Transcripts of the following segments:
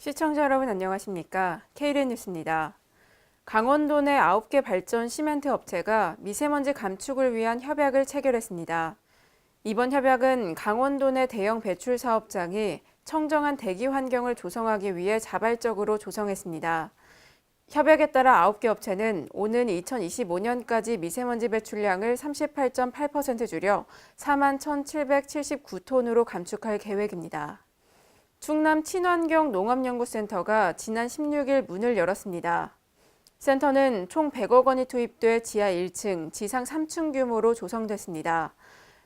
시청자 여러분 안녕하십니까? KDN 뉴스입니다. 강원도 내 9개 발전 시멘트 업체가 미세먼지 감축을 위한 협약을 체결했습니다. 이번 협약은 강원도 내 대형 배출 사업장이 청정한 대기 환경을 조성하기 위해 자발적으로 조성했습니다. 협약에 따라 9개 업체는 오는 2025년까지 미세먼지 배출량을 38.8% 줄여 41,779톤으로 감축할 계획입니다. 충남 친환경 농업연구센터가 지난 16일 문을 열었습니다. 센터는 총 100억 원이 투입돼 지하 1층, 지상 3층 규모로 조성됐습니다.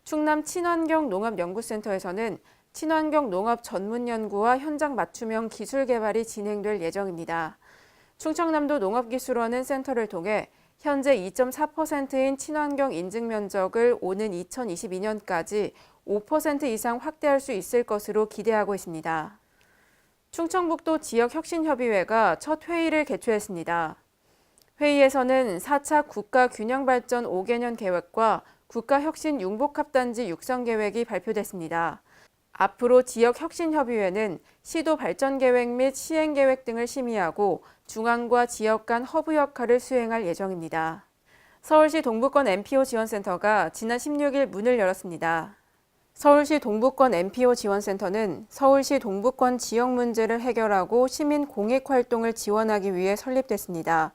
충남 친환경 농업연구센터에서는 친환경 농업 전문 연구와 현장 맞춤형 기술 개발이 진행될 예정입니다. 충청남도 농업기술원은 센터를 통해 현재 2.4%인 친환경 인증 면적을 오는 2022년까지 5% 이상 확대할 수 있을 것으로 기대하고 있습니다. 충청북도 지역혁신협의회가 첫 회의를 개최했습니다. 회의에서는 4차 국가균형발전 5개년 계획과 국가혁신 융복합단지 육성 계획이 발표됐습니다. 앞으로 지역혁신협의회는 시도 발전계획 및 시행계획 등을 심의하고 중앙과 지역 간 허브 역할을 수행할 예정입니다. 서울시 동부권 NPO 지원센터가 지난 16일 문을 열었습니다. 서울시 동부권 NPO 지원센터는 서울시 동부권 지역 문제를 해결하고 시민 공익 활동을 지원하기 위해 설립됐습니다.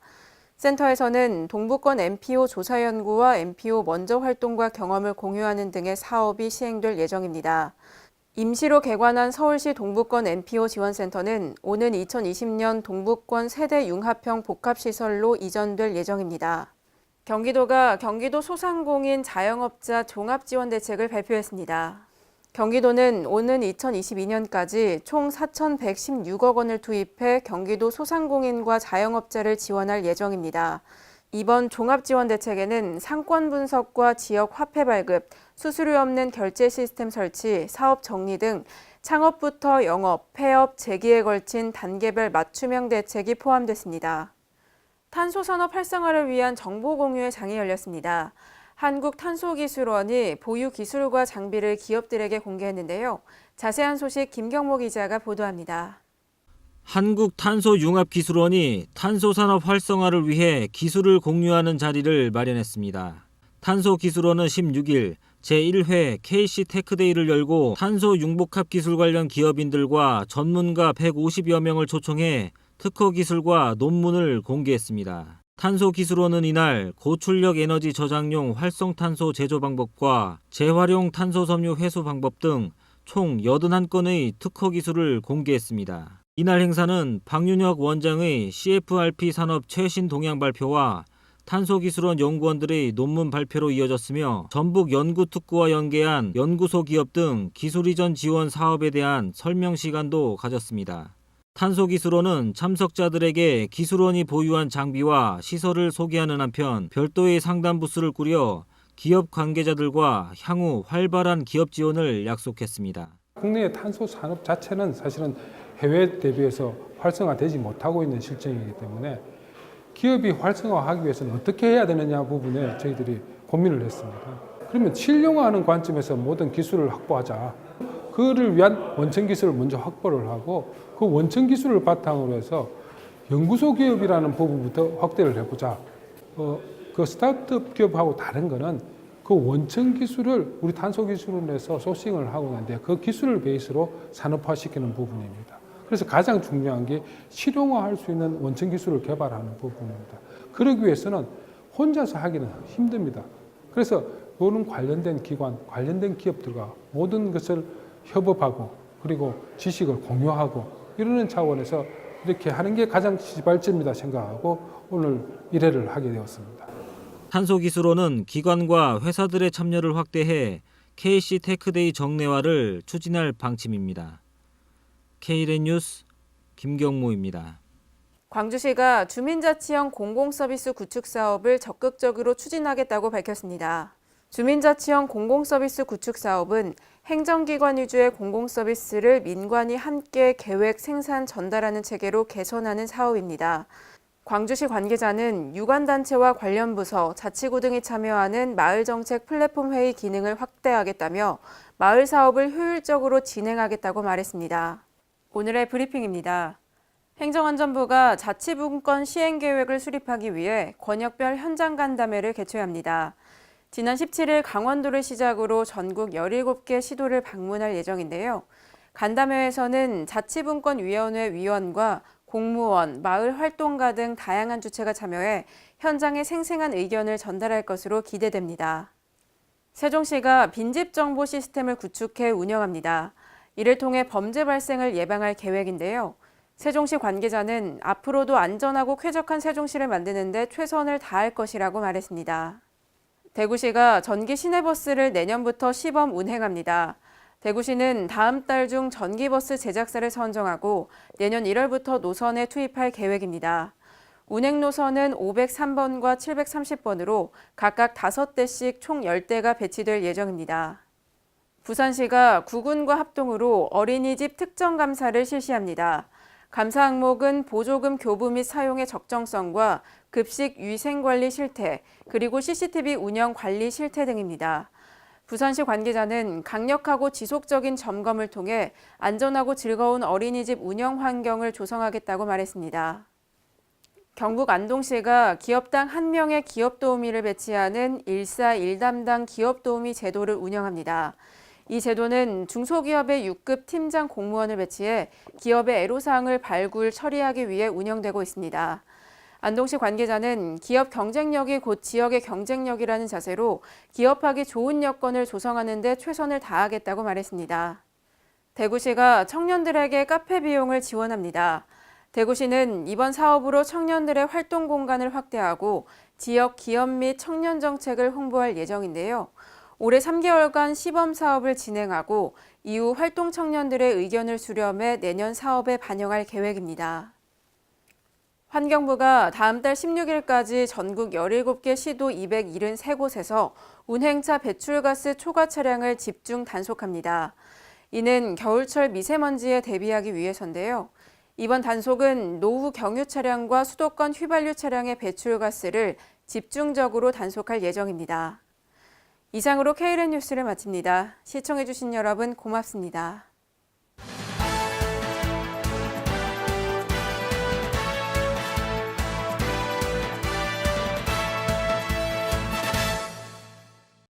센터에서는 동부권 NPO 조사 연구와 NPO 먼저 활동과 경험을 공유하는 등의 사업이 시행될 예정입니다. 임시로 개관한 서울시 동부권 NPO 지원센터는 오는 2020년 동부권 세대 융합형 복합시설로 이전될 예정입니다. 경기도가 경기도 소상공인 자영업자 종합지원대책을 발표했습니다. 경기도는 오는 2022년까지 총 4,116억 원을 투입해 경기도 소상공인과 자영업자를 지원할 예정입니다. 이번 종합지원대책에는 상권 분석과 지역 화폐 발급, 수수료 없는 결제 시스템 설치, 사업 정리 등 창업부터 영업, 폐업, 재기에 걸친 단계별 맞춤형 대책이 포함됐습니다. 탄소산업 활성화를 위한 정보 공유의 장이 열렸습니다. 한국탄소기술원이 보유 기술과 장비를 기업들에게 공개했는데요. 자세한 소식 김경모 기자가 보도합니다. 한국탄소융합기술원이 탄소산업 활성화를 위해 기술을 공유하는 자리를 마련했습니다. 탄소기술원은 16일 제1회 KC 테크데이를 열고 탄소 융복합 기술 관련 기업인들과 전문가 150여 명을 초청해 특허 기술과 논문을 공개했습니다. 탄소기술원은 이날 고출력 에너지 저장용 활성탄소 제조 방법과 재활용 탄소섬유 회수 방법 등 총 81건의 특허 기술을 공개했습니다. 이날 행사는 박윤혁 원장의 CFRP 산업 최신 동향 발표와 탄소기술원 연구원들의 논문 발표로 이어졌으며 전북 연구특구와 연계한 연구소 기업 등 기술 이전 지원 사업에 대한 설명 시간도 가졌습니다. 탄소기술원은 참석자들에게 기술원이 보유한 장비와 시설을 소개하는 한편 별도의 상담 부스를 꾸려 기업 관계자들과 향후 활발한 기업 지원을 약속했습니다. 국내의 탄소 산업 자체는 사실은 해외 대비해서 활성화되지 못하고 있는 실정이기 때문에 기업이 활성화하기 위해서는 어떻게 해야 되느냐 부분에 저희들이 고민을 했습니다. 그러면 실용화하는 관점에서 모든 기술을 확보하자. 그를 위한 원천 기술을 먼저 확보를 하고 그 원천 기술을 바탕으로 해서 연구소 기업이라는 부분부터 확대를 해보자. 그 스타트업 기업하고 다른 거는 그 원천 기술을 우리 탄소기술원에서 소싱을 하고 있는데 그 기술을 베이스로 산업화시키는 부분입니다. 그래서 가장 중요한 게 실용화할 수 있는 원천 기술을 개발하는 부분입니다. 그러기 위해서는 혼자서 하기는 힘듭니다. 그래서 이런 관련된 기관, 관련된 기업들과 모든 것을 협업하고 그리고 지식을 공유하고 이러는 차원에서 이렇게 하는 게 가장 시발점이다 생각하고 오늘 1회를 하게 되었습니다. 탄소기술원은 기관과 회사들의 참여를 확대해 KC 테크데이 정례화를 추진할 방침입니다. KDN 뉴스 김경모입니다. 광주시가 주민자치형 공공서비스 구축 사업을 적극적으로 추진하겠다고 밝혔습니다. 주민자치형 공공서비스 구축 사업은 행정기관 위주의 공공서비스를 민관이 함께 계획, 생산, 전달하는 체계로 개선하는 사업입니다. 광주시 관계자는 유관단체와 관련 부서, 자치구 등이 참여하는 마을정책 플랫폼 회의 기능을 확대하겠다며 마을 사업을 효율적으로 진행하겠다고 말했습니다. 오늘의 브리핑입니다. 행정안전부가 자치분권 시행계획을 수립하기 위해 권역별 현장 간담회를 개최합니다. 지난 17일 강원도를 시작으로 전국 17개 시도를 방문할 예정인데요. 간담회에서는 자치분권위원회 위원과 공무원, 마을 활동가 등 다양한 주체가 참여해 현장에 생생한 의견을 전달할 것으로 기대됩니다. 세종시가 빈집 정보 시스템을 구축해 운영합니다. 이를 통해 범죄 발생을 예방할 계획인데요. 세종시 관계자는 앞으로도 안전하고 쾌적한 세종시를 만드는 데 최선을 다할 것이라고 말했습니다. 대구시가 전기 시내버스를 내년부터 시범 운행합니다. 대구시는 다음 달 중 전기버스 제작사를 선정하고 내년 1월부터 노선에 투입할 계획입니다. 운행 노선은 503번과 730번으로 각각 5대씩 총 10대가 배치될 예정입니다. 부산시가 구군과 합동으로 어린이집 특정 감사를 실시합니다. 감사 항목은 보조금 교부 및 사용의 적정성과 급식 위생관리 실태, 그리고 CCTV 운영 관리 실태 등입니다. 부산시 관계자는 강력하고 지속적인 점검을 통해 안전하고 즐거운 어린이집 운영 환경을 조성하겠다고 말했습니다. 경북 안동시가 기업당 1명의 기업도우미를 배치하는 141 담당 기업도우미 제도를 운영합니다. 이 제도는 중소기업의 6급 팀장 공무원을 배치해 기업의 애로사항을 발굴, 처리하기 위해 운영되고 있습니다. 안동시 관계자는 기업 경쟁력이 곧 지역의 경쟁력이라는 자세로 기업하기 좋은 여건을 조성하는 데 최선을 다하겠다고 말했습니다. 대구시가 청년들에게 카페 비용을 지원합니다. 대구시는 이번 사업으로 청년들의 활동 공간을 확대하고 지역 기업 및 청년 정책을 홍보할 예정인데요. 올해 3개월간 시범 사업을 진행하고 이후 활동 청년들의 의견을 수렴해 내년 사업에 반영할 계획입니다. 환경부가 다음 달 16일까지 전국 17개 시도 273곳에서 운행차 배출가스 초과 차량을 집중 단속합니다. 이는 겨울철 미세먼지에 대비하기 위해서인데요. 이번 단속은 노후 경유 차량과 수도권 휘발유 차량의 배출가스를 집중적으로 단속할 예정입니다. 이상으로 K랜 뉴스를 마칩니다. 시청해주신 여러분 고맙습니다.